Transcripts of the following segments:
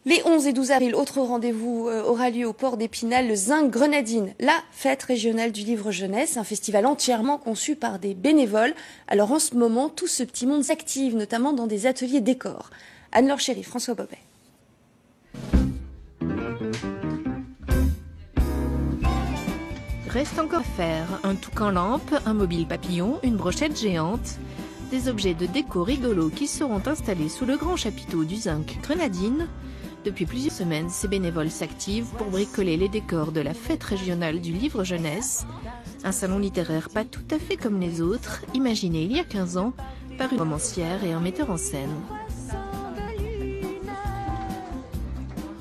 Les 11 et 12 avril, autre rendez-vous aura lieu au port d'Épinal, le Zinc Grenadine, la fête régionale du livre jeunesse, un festival entièrement conçu par des bénévoles. Alors en ce moment, tout ce petit monde s'active, notamment dans des ateliers décors. Anne-Laure Chéry, François Bobet. Reste encore à faire un toucan lampe, un mobile papillon, une brochette géante. Des objets de déco rigolos qui seront installés sous le grand chapiteau du Zinc Grenadine. Depuis plusieurs semaines, ces bénévoles s'activent pour bricoler les décors de la fête régionale du livre jeunesse. Un salon littéraire pas tout à fait comme les autres, imaginé il y a 15 ans par une romancière et un metteur en scène.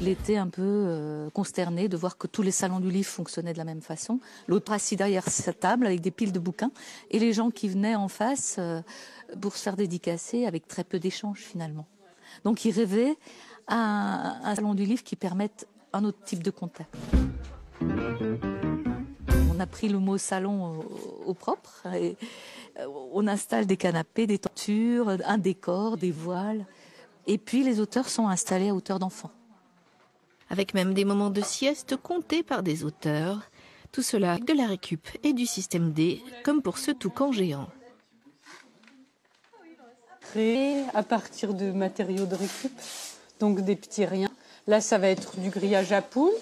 Il était un peu consterné de voir que tous les salons du livre fonctionnaient de la même façon. L'autre assis derrière sa table avec des piles de bouquins et les gens qui venaient en face pour se faire dédicacer avec très peu d'échanges finalement. Donc il rêvait à un salon du livre qui permette un autre type de contact. On a pris le mot salon au propre et on installe des canapés, des tentures, un décor, des voiles. Et puis les auteurs sont installés à hauteur d'enfant. Avec même des moments de sieste comptés par des auteurs. Tout cela avec de la récup et du système D, comme pour ce toucan géant. Créé à partir de matériaux de récup, donc des petits riens. Là, ça va être du grillage à poules,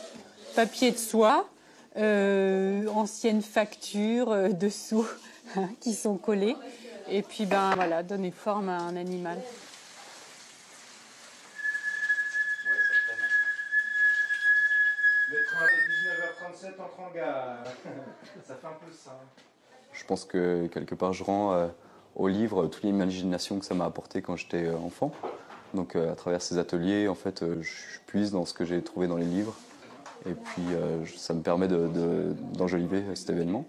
papier de soie, anciennes factures dessous qui sont collées. Et puis, voilà, donner forme à un animal. Le train de 19h37 entre en gare. Ça fait un peu ça. Je pense que quelque part je rends au livre toute l'imagination que ça m'a apporté quand j'étais enfant. Donc à travers ces ateliers, en fait, je puise dans ce que j'ai trouvé dans les livres. Et puis ça me permet d'enjoliver cet événement.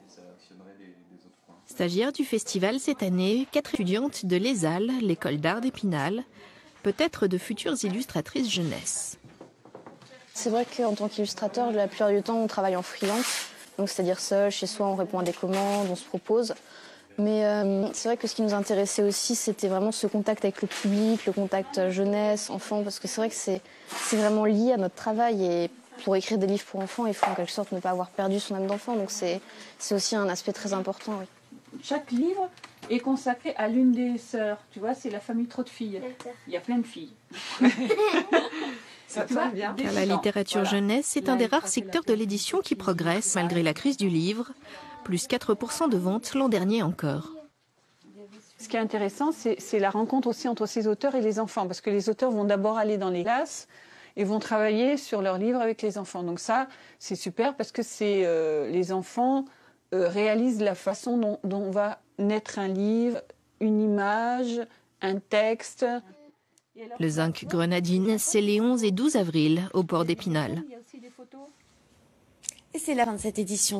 Stagiaires du festival cette année, 4 étudiantes de l'ESAL, l'école d'art d'Épinal, peut-être de futures illustratrices jeunesse. C'est vrai qu'en tant qu'illustrateur, la plupart du temps, on travaille en freelance. Donc, c'est-à-dire seul, chez soi, on répond à des commandes, on se propose. Mais c'est vrai que ce qui nous intéressait aussi, c'était vraiment ce contact avec le public, le contact jeunesse, enfant, parce que c'est vrai que c'est vraiment lié à notre travail. Et pour écrire des livres pour enfants, il faut en quelque sorte ne pas avoir perdu son âme d'enfant. Donc, c'est aussi un aspect très important. Oui. Chaque livre est consacré à l'une des sœurs. Tu vois, c'est la famille trop de filles. Il y a plein de filles. Car la littérature jeunesse est un des rares secteurs de l'édition qui progresse malgré la crise du livre, plus 4% de ventes l'an dernier encore. Ce qui est intéressant, c'est la rencontre aussi entre ces auteurs et les enfants, parce que les auteurs vont d'abord aller dans les classes et vont travailler sur leurs livres avec les enfants. Donc ça, c'est super parce que les enfants réalisent la façon dont va naître un livre, une image, un texte. Le Zinc Grenadine, c'est les 11 et 12 avril au port d'Épinal. Et c'est la fin de cette édition.